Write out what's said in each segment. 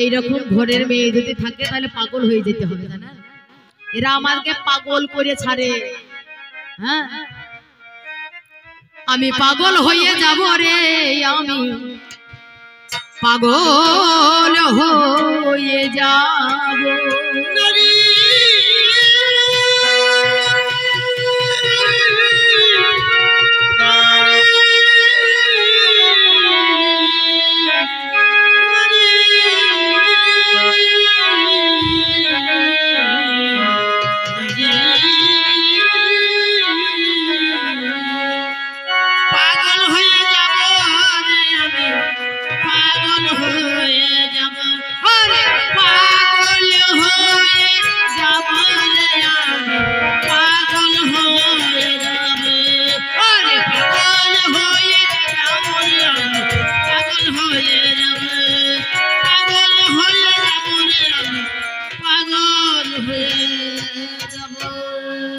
এইরকম ঘরের মেয়ে যদি থাকে তাহলে পাগল হয়ে যেতে হবে, জানেন? এরা আমাকে পাগল করে ছাড়ে। হ্যাঁ, আমি পাগল হয়ে যাব রে, আমি পাগল হয়ে যাব।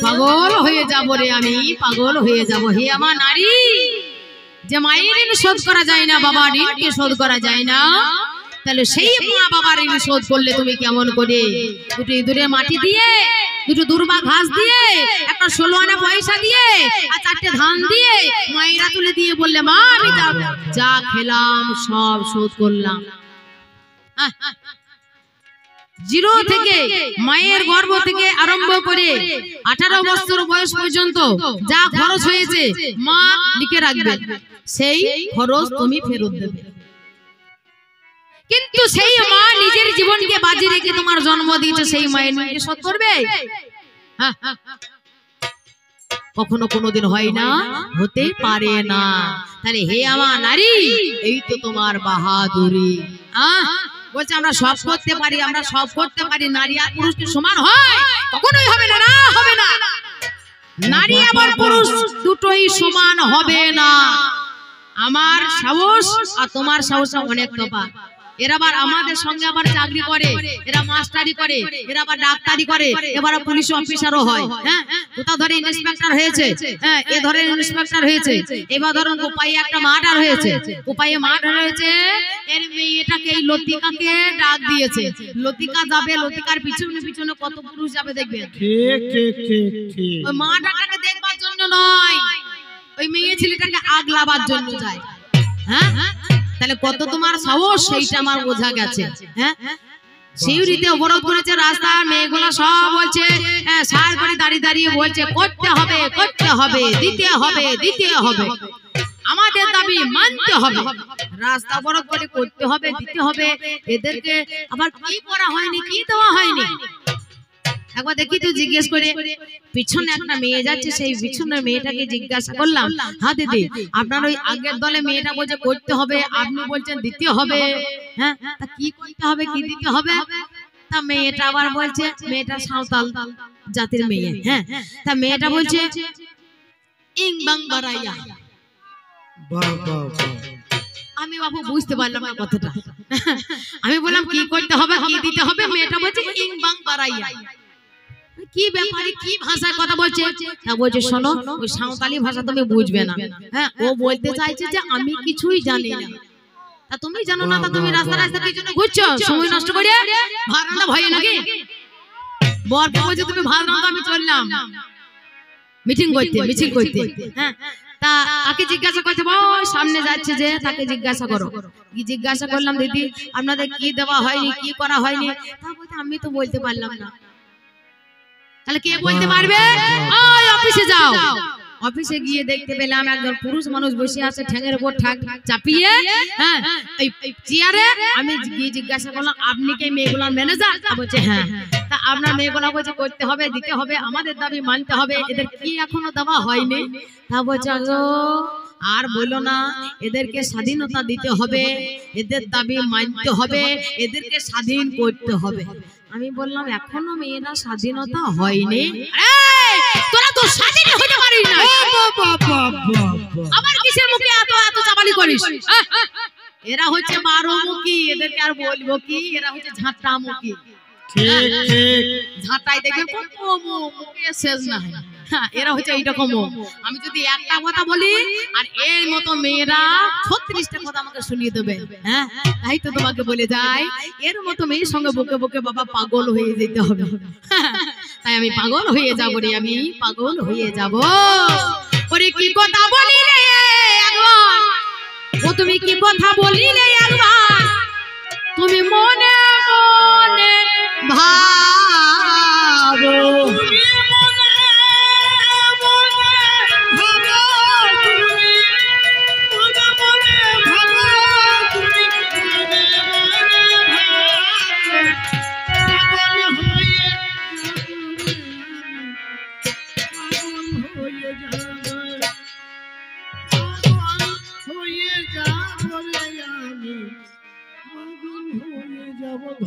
পাগল হয়ে যাব রে, আমি পাগল হয়ে যাব। হে আমার নারী, যে মায়ের ঋণ শোধ করা যায় না, বাবা ঋণকে শোধ করা যায় না, তাহলে সেই মা বাবার ঋণ শোধ করলে তুমি কেমন করে? দুটো ইঁদুরের মাটি দিয়ে, দুটো দুর্বা ঘাস দিয়ে, একটা 16 আনা পয়সা দিয়ে, আর 4টে ধান দিয়ে মায়েরা তুলে দিয়ে বললে, মা আমি যা খেলাম সব শোধ করলাম। জিরো থেকে, মায়ের গর্ভ থেকে আরম্ভ করে 18 বছর বয়স পর্যন্ত যা খরচ হয়েছে মা লিখে রাখবে, সেই খরচ তুমি ফেরত দেবে। কিন্তু সেই মা নিজের জীবনকে বাজি রেখে তোমার জন্ম দিয়েছে, সেই মায়ের ঋণ শোধ করবে? কখনো কোনোদিন হয় না, হতে পারে না। তাহলে হে আমার নারী, এই তো তোমার বাহাদুরি। বলছে আমরা সব করতে পারি, আমরা সব করতে পারি। নারী আর পুরুষ কি সমান হয়? কখনোই হবে না, না হবে না। নারী এবং পুরুষ দুটোই সমান হবে না। আমার সাহস আর তোমার সাহস অনেক তফাৎ। এরা আবার আমাদের সঙ্গে আবার চাকরি করে, এরা মাস্টারি করে, এরা আবার ডাক্তারি করে, এবার পুলিশ অফিসারও হয়। হ্যাঁ, কোথাও ধরে ইন্সপেক্টর হয়েছে, হ্যাঁ এ ধরে ইন্সপেক্টর হয়েছে। এবার ধরুন উপায়ে একটা মার্ডার হয়েছে, উপায়ে মার্ডার হয়েছে, এর মেয়েটাকে এই লতিকাকে ডাক দিয়েছে। লতিকা যাবে, লতিকার পিছনে পিছনে কত পুরুষ যাবে দেখবেন। ঠিক ঠিক ঠিক ঠিক। ওই মার্ডারটাকে দেখবার জন্য নয়, ওই মেয়ে ছেলেটাকে আগলাবার জন্য যায়। হ্যাঁ, তাহলে কত তোমার সাহস সেইটা আমার বোঝা গেছে। হ্যাঁ, সিউড়িতে অবরোধ করেছে রাস্তা, মেয়েগুলা সব বলছে, সার করে দাঁড়িয়ে দাঁড়িয়ে বলছে করতে হবে, করতে হবে, দিতে হবে, দিতে হবে, আমাদের দাবি মানতে হবে। রাস্তা অবরোধ করে করতে হবে, দিতে হবে। এদেরকে আবার কি করা হয়নি, কি দেওয়া হয়নি? একবার দেখি তো জিজ্ঞেস করে, পিছনে একটা মেয়ে যাচ্ছে, সেই পিছনের মেয়েটাকে জিজ্ঞাসা করলাম, হ্যাঁ দিদি আপনার ওই আগের দলে মেয়েটা বলছে করতে হবে, আপনি বলছেন দিতে হবে, হ্যাঁ তা কি করতে হবে, কি দিতে হবে? তা মেয়েটা আবার বলছে, মেয়েটা সাঁওতাল জাতির মেয়ে, হ্যাঁ তা মেয়েটা বলছে ইং বাং বারাইয়া। আমি বাবু বুঝতে পারলাম না কথাটা। আমি বললাম কি করতে হবে, কি দিতে হবে? মেয়েটা বলছে ইং বাং বারাইয়া। কি ব্যাপারে, কি ভাষায় কথা বলছে? তা বলছে শোনো, ওই সাঁওতালি ভাষা তুমি বুঝবে না। হ্যাঁ, ও বলতে চাইছে যে আমি কিছুই জানি না। তা তুমি জানো না, তা তুমি রাস্তা রাস্তা কি জন্য ঘুরছো সময় নষ্ট করে? ভাত রান্না ভয় নাকি? বরকে বলছে তুমি ভাত রান্না, আমি চললাম মিটিং করতে, মিছিল করতে। হ্যাঁ, তা তাকে জিজ্ঞাসা করতে, ওই সামনে যাচ্ছে যে, তাকে জিজ্ঞাসা করো। কি জিজ্ঞাসা করলাম, দিদি আপনাদের কি দেওয়া হয়নি, কি করা হয়নি? তা বলতে আমি তো বলতে পারলাম না। তাহলে কে বলতে পারবে? ওই অফিসে যাও। অফিসে গিয়ে দেখতে পেলাম একজন পুরুষ মানুষ বসে আছে ঠ্যাঙের উপর ঠাক চাপিয়ে, হ্যাঁ এই চেয়ারে। আমি গিয়ে জিজ্ঞাসা করলাম, আপনি কি মেয়েগুলোর ম্যানেজার? বলছে হ্যাঁ। তা আপনার মেয়েগুলো বলছে করতে হবে, দিতে হবে, আমাদের দাবি মানতে হবে। এদের কি এখনো দেওয়া হয়নি? তা বলছে আর বলো না, এদেরকে স্বাধীনতা দিতে হবে, এদের দাবি মানতে হবে, এদেরকে স্বাধীন করতে হবে। আমি বললাম এখনো মেয়েরা স্বাধীনতা হয়নি। তোরা তো স্বাধীন হতে পারিস না, আবার কিসের মুখে এত এত চাপালি করিস? এরা হচ্ছে 12 মুখী, এদেরকে আর বলবো কি? এরা হচ্ছে ঝাঁটা মুখী। ঠিক ঠিক, ঝাঁটাই দেখবেন কত মুখে শেষ না হয়। এরা হচ্ছে এইরকম। আমি যদি একটা কথা বলি আর এর মতো মেয়েরা 36টা কথা আমাকে শুনিয়ে দেবে। হ্যাঁ, তাই তো তোমাকে বলে যাই, এর মতো মেয়ের সঙ্গে বকে বকে বাবা পাগল হয়ে যেতে হবে। তাই আমি পাগল হয়ে যাব রে, আমি পাগল হয়ে যাব। ওরে কি কথা বলিলে একবার, ও তুমি কি কথা বলিলে একবার, তুমি মনে মনে ভাবো,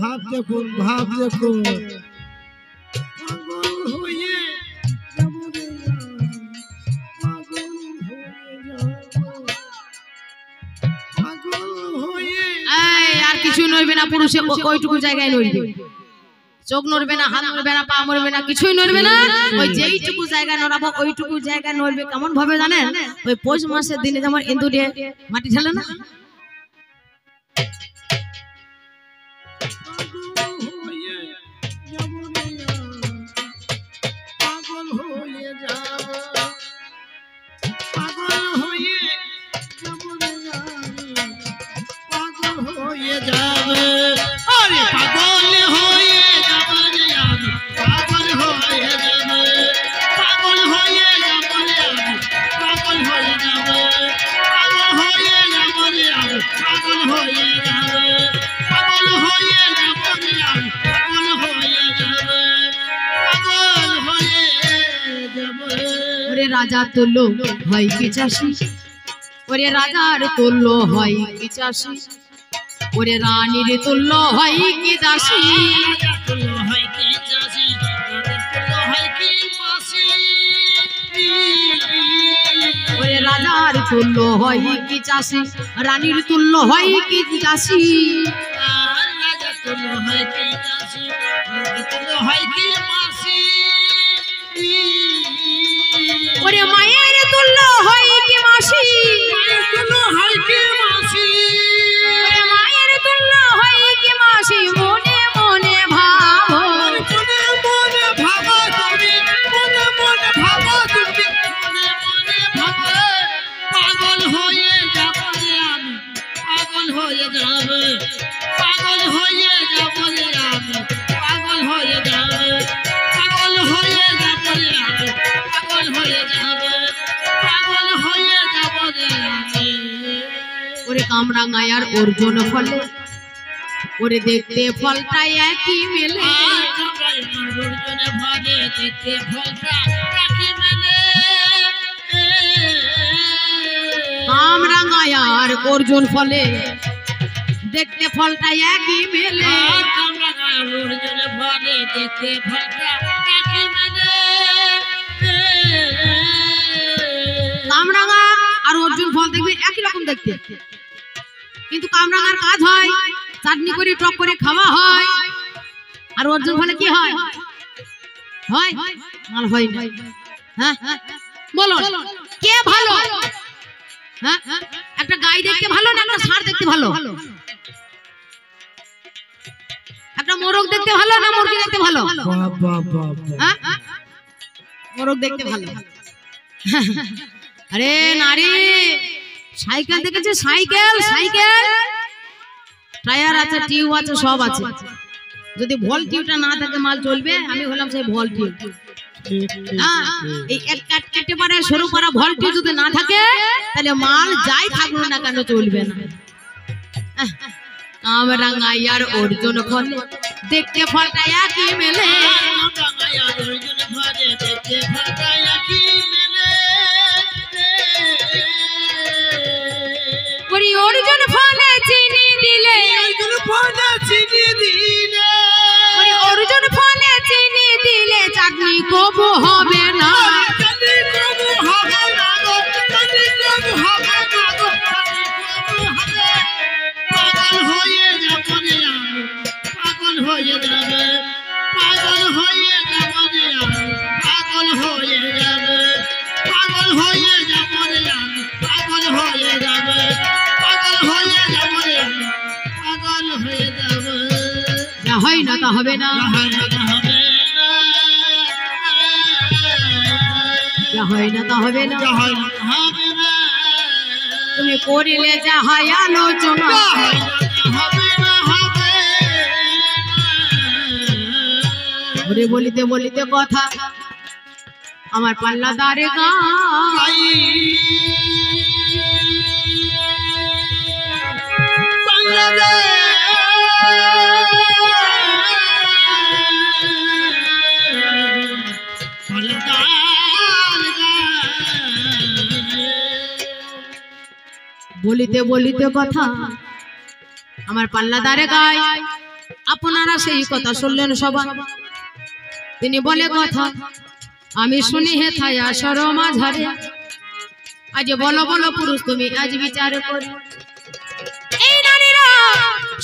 ভাব দেখুন, ভাব দেখুন, পাগল হয়ে যাব রে পাগল হয়ে যাব, পাগল হয়ে। আর কিছু নড়বে না, পুরুষে ওইটুকু জায়গায় নড়বে, চোখ নড়বে না, হাত নড়বে না, পা নড়বে না, কিছুই নড়বে না। ওই যেইটুকু জায়গা নড়াবো ওইটুকু জায়গা নড়বে। কেমন ভাবে জানেন? ওই পৌষ মাসের দিনে যেমন ইন্দুরে মাটি ঢালে না, রাজা তুল্য হয় কি চাষি, ওরে রাজার তুল্য হয় কি চাষি, ওরে রানীর তুল্য হয় কি দাসী, ওরে রাজার তুল্য হয় কি চাষি, রানীর তুল্য হয় কি দাসী, ওরে মায়ের তুল্য হয় কি মাসি, ওরে মায়ের তুল্য হয় কি মাসি, মনে মনে ভাবো, পাগল হয়ে যাব রে আমি, পাগল হয়ে যাব, পাগল হয়ে যাব রে আমি, পাগল হয়ে যাব, পাগল হয়ে যাব রে আমি, পাগল হয়ে যাব, পাগল হয়ে যাব রে আমি। ওরে কামরাঙ্গায়ার অর্জুন ফলে, ওরে দেখতে ফলটা একই মেলে, অর্জুনে ফলে দেখতে ফলটা একই মেলে, কামরাঙ্গায়ার অর্জুন ফলে দেখতে ফলটা একই মেলে, অর্জুনে ফলে দেখতে ফলটা একই মেলে, কামরাঙ্গা আর অর্জুন ফল দেখবে একই রকম দেখতে, কিন্তু কামরাঙ্গার কাজ হয় চাটনি করে টক করে খাওয়া হয়, আর অর্জুন ফলে কি হয়? হয় মাল হয় না। হ্যাঁ বলো কে ভালো? হ্যাঁ, একটা গাই দেখতে ভালো না একটা ষাঁড় দেখতে ভালো? একটা মোরগ দেখতে ভালো না মুরগি দেখতে ভালো? হ্যাঁ, মোরগ দেখতে ভালো। আরে নারী, সাইকেল দেখেছে? সাইকেল সাইকেল টায়ার আছে, টিউব আছে, সব আছে। যদি ভল টিউবটা না থাকে মাল চলবে? আমি হলাম সেই ভল টিউব। এই কেটে পারে সরু পারা ভল টিউব যদি না থাকে তাহলে মাল যাই থাকলো না কেন চলবে না। কামরাঙ্গায়ার অর্জুন ফলে দেখতে ফলটা একই মেলে, অর্জুন ফলে চিনি দিলে, অর্জুন ফলে চিনি দিলে চাটনি কবু হবে না, পাগল হয়ে যাব রে আমি, পাগল হয়ে যাব, পাগল হয়ে যাব রে আমি, পাগল হয়ে যাব। যা হয় না তা হবে না, যা হয় না তা হবে না, তুমি করিলে যা হয় আলোচনা, ওরে বলিতে বলিতে কথা আমার পাল্লা দারে গায়, বলিতে বলিতে কথা আমার পাল্লা দারে গায়। আপনারা সেই কথা শুনলেন সবাই। তিনি বলে কথা আমি শুনি হে থায়া শরমা ঝরে, আজ বলো বলো পুরুষ তুমি আজ বিচার করি। এই নারীরা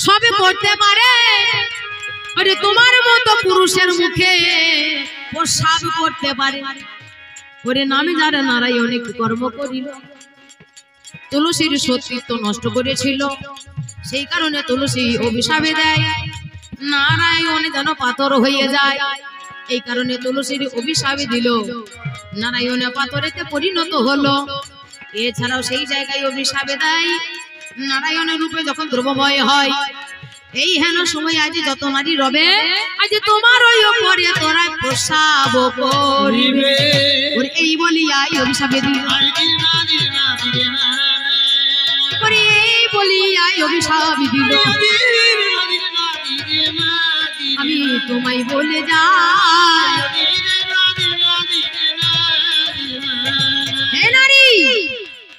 সবে করতে পারে, আরে তোমার মতো পুরুষের মুখে প্রসাব করতে পারে। ওরে নামে যারা নারায়ণ কি কর্ম করিল, তুলসীর সতীত্ব নষ্ট করেছিল, সেই কারণে তুলসী অভিশাপে দেয় নারায়ণ যেন পাথর হয়ে যায়। এই কারণে তুলসীর অভিশাপে দিল, নারায়ণ পাথরেতে পরিণত হলো। এছাড়াও সেই জায়গায় অভিশাপে দেয় নারায়ণের রূপে যখন দ্রব্যময় হয়। এই হেন সময় আজ যত নারী রবে, আজ তোমার ওই ওপরে তোরা প্রসাব করিবে, এই বলিয়াই অভিশাপে দিল, এই বলিয়াই অভিশাপ দিল। আমি তোমায় বলে যাই হে নারী,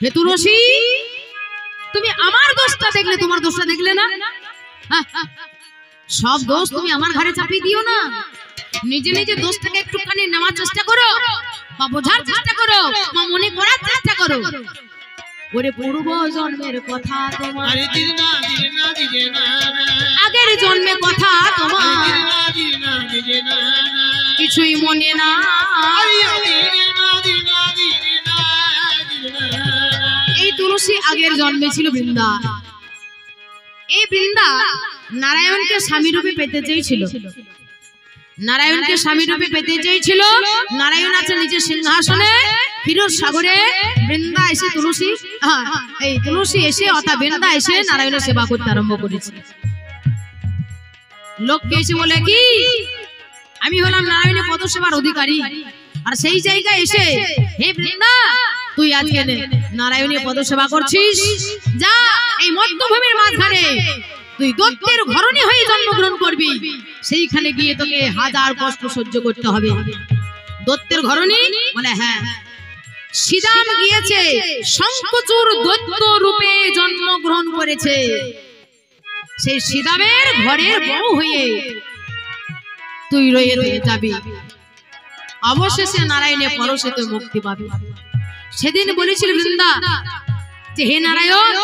হে তুলসী, তুমি আমার দোষটা দেখলে তোমার দোষটা দেখলে না। সব দোষ তুমি আমার ঘাড়ে চাপিয়ে দিও না, নিজে নিজে দোষটাকে একটুখানি নেওয়ার চেষ্টা করো, বা বোঝার চেষ্টা করো, বা মনে করার চেষ্টা করো। ওরে পূর্ব জন্মের কথা তোমার, আগের জন্মের কথা তোমার কিছুই মনে না। এই তুলসী আগের জন্মে ছিল বৃন্দা। এই বৃন্দা নারায়ণকে স্বামী রূপে পেতে চেয়েছিল, নারায়ণকে স্বামী রূপে পেতে চেয়েছিল। নারায়ণ আছে নিজের সিংহাসনে ক্ষীর সাগরে, বৃন্দা এসে তুলসী, এই তুলসী এসে অর্থাৎ বৃন্দা এসে নারায়ণের সেবা করতে আরম্ভ করেছে। লোককে এসে বলে কি আমি হলাম নারায়ণের পদ সেবার অধিকারী, আর সেই জায়গায় এসে হে বৃন্দা তুই আজকে নারায়ণের পদ সেবা করছিস, যা এই মধ্যভূমির মাঝখানে তুই দৈত্যের ঘরণী হয়ে জন্মগ্রহণ করবি, সেইখানে গিয়ে তোকে হাজার কষ্ট সহ্য করতে হবে। দৈত্যের ঘরণী বলে হ্যাঁ। সীতাম গিয়েছে শঙ্খচূড় দৈত্য রূপে জন্মগ্রহণ করেছে, সেই সীতামের ঘরের বউ হয়ে তুই রয়ে যাবি, অবশেষে নারায়ণের পরশে তুই মুক্তি পাবি। সেদিন বলেছিল বৃন্দা যে হে নারায়ণ,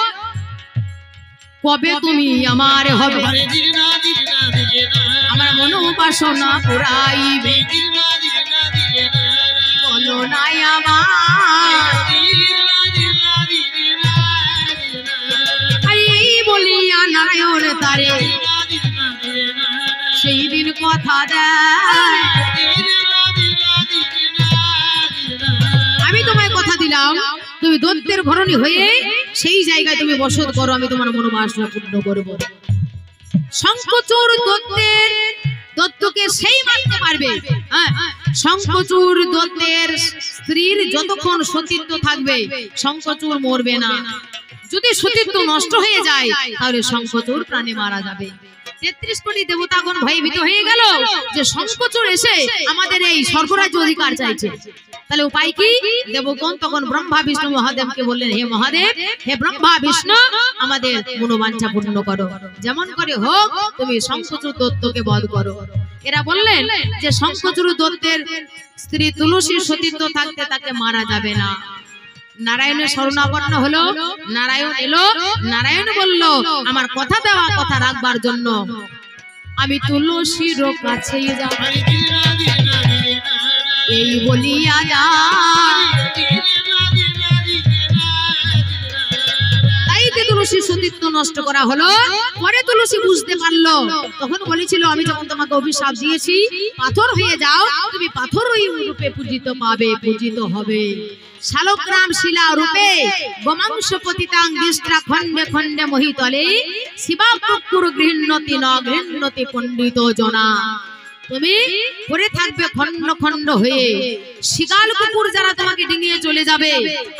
কবে তুমি আমার হবে, আমার মনোবাসনা পুরাইবে, বলো নাই আমার। এই বলিয়া নারায়ণ তারে সেই দিন কথা দেয়, আমি তোমায় কথা দিলাম তুমি দৈত্যের ঘরণী হয়ে সেই জায়গায় তুমি বসত করো, আমি তোমার মনোবাসনা পূর্ণ করবো। শঙ্খচূড় দৈত্যকে সেই মারতে পারবে, শঙ্খচূড় দৈত্যের স্ত্রীর যতক্ষণ সতীত্ব থাকবে শঙ্খচূড় মরবে না, যদি সতীত্ব নষ্ট হয়ে যায় তাহলে শঙ্খচূড় প্রাণে মারা যাবে। 33 কোটি দেবতাগণ ভয়ভীত হয়ে গেল যে শঙ্খচূড় এসে আমাদের এই স্বর্গরাজ্য অধিকার চাইছে, তাহলে উপায় কি? দেবগণ তখন ব্রহ্মা বিষ্ণু মহাদেবকে বললেন হে মহাদেব, হে ব্রহ্মা বিষ্ণু, আমাদের মনোবাঞ্ছা পূর্ণ করো, যেমন করে হোক তুমি শঙ্খচূড় দৈত্যকে বধ করো। এরা বললেন যে শঙ্খচূড় দৈত্যের স্ত্রী তুলসীর সতীত্ব থাকতে তাকে মারা যাবে না। নারায়ণের শরণাপন্ন হলো, নারায়ণ এলো, নারায়ণ বলল আমার কথা দেওয়া কথা রাখবার জন্য আমি তুলসীর কাছেই যাব, এই বলিয়া যায়। তাই তুলসী সতীত্ব নষ্ট করা হলো। পরে তুলসী বুঝতে পারলো, তখন বলেছিল আমি যখন তোমাকে অভিশাপ দিয়েছি পাথর হয়ে যাও, তুমি পাথরই রূপে পূজিত পাবে, পূজিত হবে। শালগ্রাম শিলা রূপে গোমাংস পতিতাং দৃষ্টা খণ্ডে খণ্ডে মহিতলে শিবা কুকুর গৃহণতি ন গৃহণতি পণ্ডিত জনা। তুমি পড়ে থাকবে খণ্ড খণ্ড হয়ে, শিগাল কুকুর যারা তোমাকে ডিঙিয়ে চলে যাবে,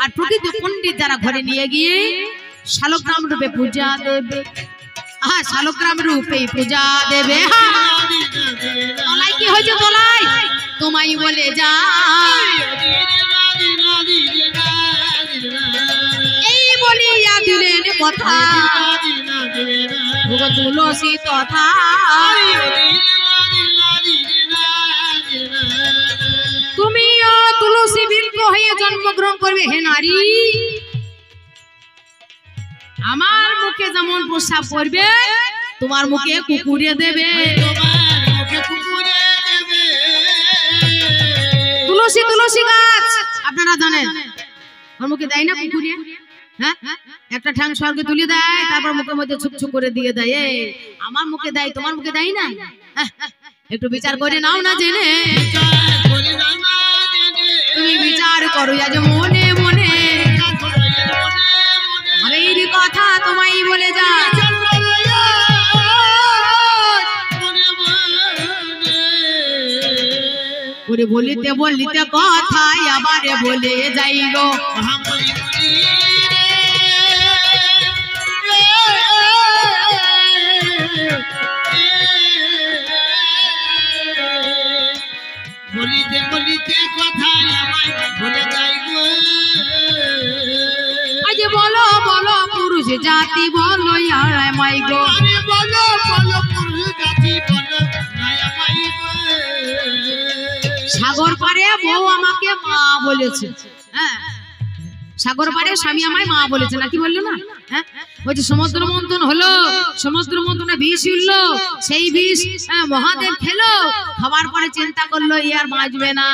আর প্রকৃত পণ্ডিত যারা ঘরে নিয়ে গিয়ে শালগ্রাম রূপে পূজা দেবে। শালগ্রাম রূপে পূজা দেবে। তলায় কি হয়েছে? তলায় তোমায় বলে যা, এই বলিয়া দিলেন কথা তুলসী তথা। তুমিও তুলসী বৃক্ষ হয়ে জন্মগ্রহণ করবে হে নারী। আমার মুখে যেমন প্রস্রাব করবে তোমার মুখে কুকুরে দেবে। তুলসী তুলসী গাছ আপনারা জানেন আমার মুখে দেয় না কুকুরে? হ্যাঁ, একটা ঠ্যাং স্বর্গে তুলে দেয়, তারপর মুখের মধ্যে ছুক করে দিয়ে দেয়। আমার মুখে দেয়, তোমার মুখে দেয় না? একটু বিচার করে নাও না জেনে, তুমি বিচার করো আজ মনে মনে। এই কথা তোমায় বলে যা, বলিতে বলিতে কথাই আবারে বলে যাই গো। বলিতে বলিতে কথাই আমায় বলে যাই গো। আজ বলো বলো পুরুষ জাতি বলো আমায় গো। বলো বলো পুরুষ জাতি বলো আমায় গো। সাগর পারে বউ আমাকে মা বলেছে। হ্যাঁ, সাগর পারে স্বামী আমায় মা বলেছে, নাকি বললো না? হ্যাঁ, ওই যে সমুদ্র মন্থন হলো, সমুদ্র মন্থনে বিষ উঠলো, সেই বিষ মহাদেব খেলো, খাবার পরে চিন্তা করলো ই আর বাঁচবে না।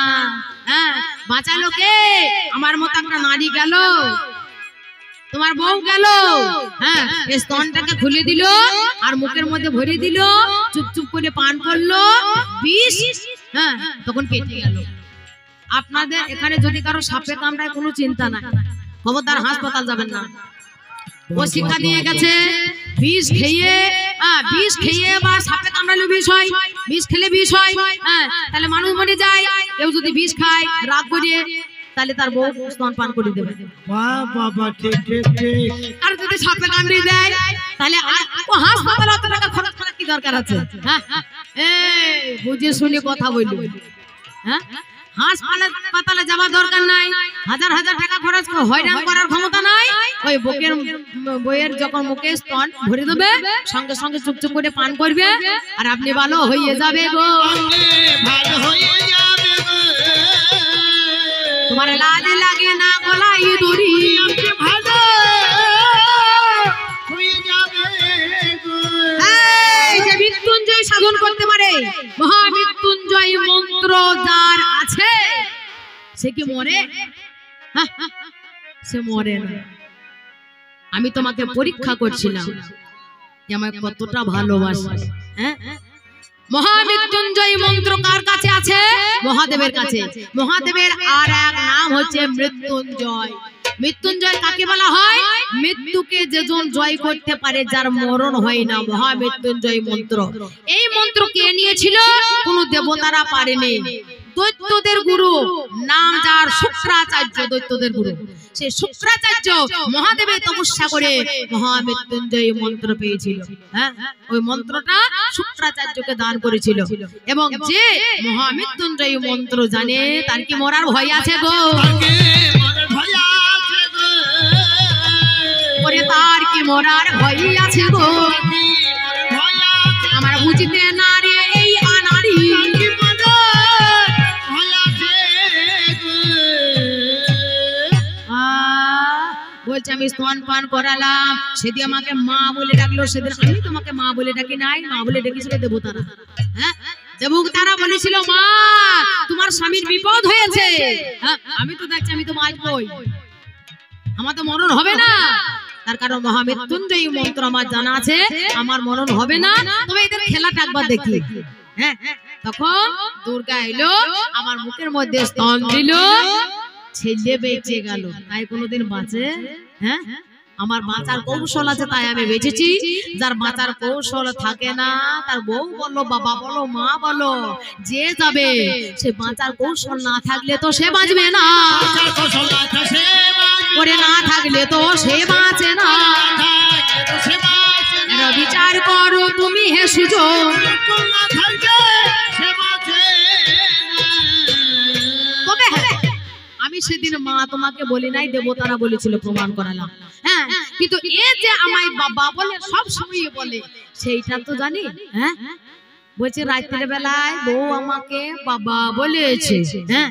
হ্যাঁ, বাঁচালো কে? আমার মতো একটা নারী গেল, তোমার বউ গেল। হ্যাঁ, স্তনটাকে খুলে দিল আর মুখের মধ্যে ভরে দিল, চুপ চুপ করে পান করলো বিষ। হ্যাঁ, তখন কেটে গেল। আপনাদের এখানে যদি কারো সাপে কামড়ায় কোনো চিন্তা নাই, খবরদার হাসপাতাল যাবেন না। ও শিক্ষা দিয়ে গেছে বিষ খেয়ে বা সাপে কামড়ালে বিষ হয়, বিষ খেলে বিষ হয়। হ্যাঁ, তাহলে মানুষ মরে যায়। কেউ যদি বিষ খায় রাত করে, তাহলে তার বউ স্তন পান করে দেবে। বাবা ঠিক ঠিক ঠিক। আর যদি সাপে কামড়ে দেয় তাহলে হাসপাতালে অত টাকা খরচ করার কি দরকার আছে? হ্যাঁ, এই বুঝে শুনে কথা বলবো। হ্যাঁ, হাসপাতালে যাওয়ার দরকার নাই, হাজার হাজার টাকা খরচ হয়রান করার ক্ষমতা নাই। ওই বইয়ের যখন মুখে স্তন ভরে দেবে, সঙ্গে সঙ্গে চুপচুপ করে পান করবে, আর আপনি ভালো হয়ে যাবে গো। ভালো হয়ে যাবে গো। তোমার লাজ লাগে না গলায় দড়ি, ভালো হয়ে যাবে গো। এই যে মৃত্যুঞ্জয় সাধন করতে পারে, মহামৃত্যুঞ্জয় মন্ত্র যার আছে সে কি মরে? সে মরে না। আমি তোমাকে পরীক্ষা করছিলাম যে আমায় কতটা ভালোবাসে। হ্যাঁ, মহামৃত্যুঞ্জয় মন্ত্র কার কাছে আছে? মহাদেবের কাছে। মহাদেবের আর এক নাম হচ্ছে মৃত্যুঞ্জয়। মৃত্যুঞ্জয় কাকে বলা হয়? মৃত্যুকে যেজন জয় করতে পারে, যার মরণ হয় না, মহামৃত্যুঞ্জয় মন্ত্র। এই মন্ত্র কে নিয়েছিল? কোন দেবতারা পারেনি। দৈত্যদের গুরু নাম যার শুক্রাচার্য, দৈত্যদের গুরু সেই শুক্রাচার্য মহাদেবের তপস্যা করে মহামৃত্যুঞ্জয় মন্ত্র পেয়েছিল। হ্যাঁ, ওই মন্ত্রটা শুক্রাচার্যকে দান করেছিল। এবং যে মহামৃত্যুঞ্জয় মন্ত্র জানে তার কি মরার ভয় আছে গো? তার কি মরার ভয় আছে গো? আমার বুঝতে না রে এই আনারি। বলছে আমি স্তন পান করালাম, সেদিন আমাকে মা বলে ডাকলো, সেদিন আমি তোমাকে মা বলে ডাকি নাই, মা বলে ডেকেছিল দেবতারা। হ্যাঁ, দেবতারা বলেছিল মা তোমার স্বামীর বিপদ হয়েছে। হ্যাঁ, আমি তো দেখছি আমি তো বাঁচবই, আমার তো মরণ হবে না। তার কারণ মহামৃত্যুঞ্জয়ী মন্ত্র আমার জানা আছে, আমার মনন হবে না, তবে এদের খেলাটা একবার দেখি। হ্যাঁ, তখন দুর্গা এলো, আমার মুখের মধ্যে স্তন দিল, ছেলে বেঁচে গেল। তাই কোনোদিন বাঁচে? হ্যাঁ, আমার বাঁচার কৌশল আছে তাই আমি বেঁচেছি। যার বাঁচার কৌশল থাকে না, তার বউ বলো, বাবা বলো, মা বলো, যে যাবে, সে বাঁচার কৌশল না থাকলে তো সে বাঁচবে না। ওরে না থাকলে তো সে বাঁচে না। বিচার করো তুমি হে সুযোগ। তবে আমি সেদিন মা তোমাকে বলি নাই, দেবতারা বলেছিল, প্রমাণ করালাম। হ্যাঁ, কিন্তু এ যে আমায় বাবা বলে সব সময় বলে, সেইটা তো জানি। হ্যাঁ, বলছে রাত্রের বেলায় বউ আমাকে বাবা বলেছে। হ্যাঁ,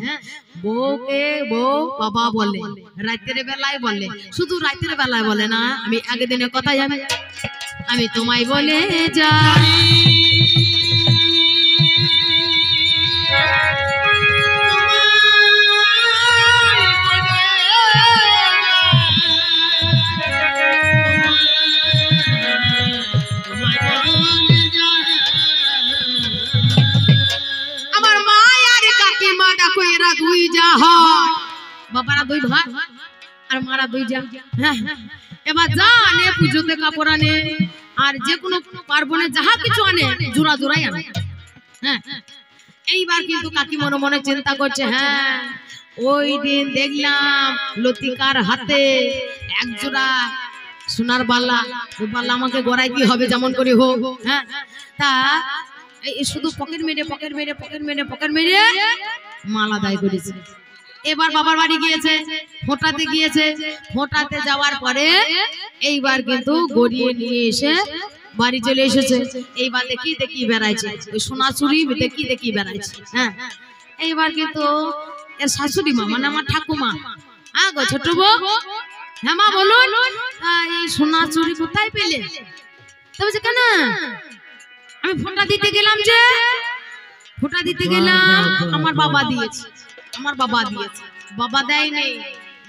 বউকে বউ বাবা বলে, রাত্রের বেলায় বলে। শুধু রাত্রের বেলায় বলে না, আমি আগের দিনের কথাই আমি তোমায় বলে যাই। আমার মা আর কাকিমা দেখো, এরা দুই যা হয়, বাবারা দুই ভাই আর মারা দুই যা। হ্যাঁ, এবার যা আনে, পুজোতে কাপড় আনে, আর যে কোনো পার্বণে যাহা কিছু আনে, জোড়া জোড়াই আনে। হ্যাঁ, এইবার কিন্তু কাকি মনে মনে চিন্তা করছে, হ্যাঁ ওই দিন দেখলাম লতিকার হাতে এক জোড়া সোনার বালা, ওই বালা আমাকে গড়াইতে হবে যেমন করে হোক। হ্যাঁ, তা এই শুধু পকেট মেরে মালা দায় করেছে। এবার বাবার বাড়ি গিয়েছে, ফোঁটাতে গিয়েছে, ফোঁটাতে যাওয়ার পরে এইবার কিন্তু গড়িয়ে নিয়ে এসে বাড়ি চলে এসেছে। এইবার দেখি বেড়াইছে, ওই সোনা চুরি দেখি বেড়াইছে। হ্যাঁ, এইবার কিন্তু এর শাশুড়ি মা মানে আমার ঠাকুমা, হ্যাঁ গো ছোট বউ, হ্যাঁ মা বলুন, এই সোনা চুরি কোথায় পেলে? তবে কেন আমি ফোঁটা দিতে গেলাম, যে ফোঁটা দিতে গেলাম আমার বাবা দিয়েছে, বাবা দেয় নেই,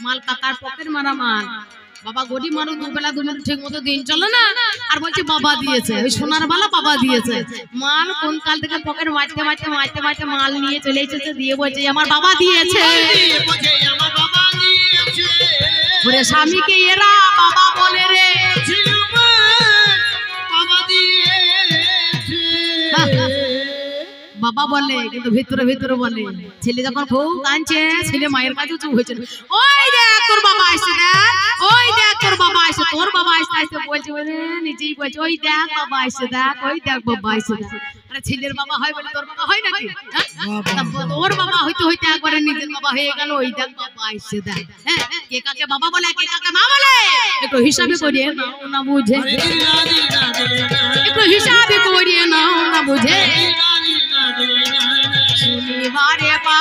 মাল কাকার পকেট মারা মাল। বাবা গরিব মানুষ, দুবেলা দুবেলা ঠিক মতো দিন চলে না, আর বলছে বাবা দিয়েছে, ওই সোনার বালা বাবা দিয়েছে। মাল কোন কাল থেকে পকেট মারতে মাল নিয়ে চলে এসেছে, দিয়ে বলছে আমার বাবা দিয়েছে। ওরে স্বামীকে এরা বাবা বলে রে, বাবা বলে, কিন্তু ভিতরে বলে। ছেলে যখন খুব কাঁদছে, ছেলে মায়ের কাছে চুপ হয়েছে, ওই দেখ তোর বাবা আসছে, দেখ ওই দেখ তোর বাবা আসছে, তোর বাবা আসতে বলছে, নিজেই বলছে ওই দেখ বাবা আসছে, দেখ ওই দেখ বাবা আসছে। আরে ছেলের বাবা হয় বলে তোর বাবা হয় নাকি? তোর বাবা হইতে একবারে নিজের বাবা হয়ে গেল, ওই দেখ বাবা আসছে, দেখ। হ্যাঁ, কে কাকে বাবা বলে, কে কাকে মা বলে, একটু হিসাবে করিয়ে নাও না বুঝে, একটু হিসাবে করিয়ে নাও না বুঝে। শনিবারে পা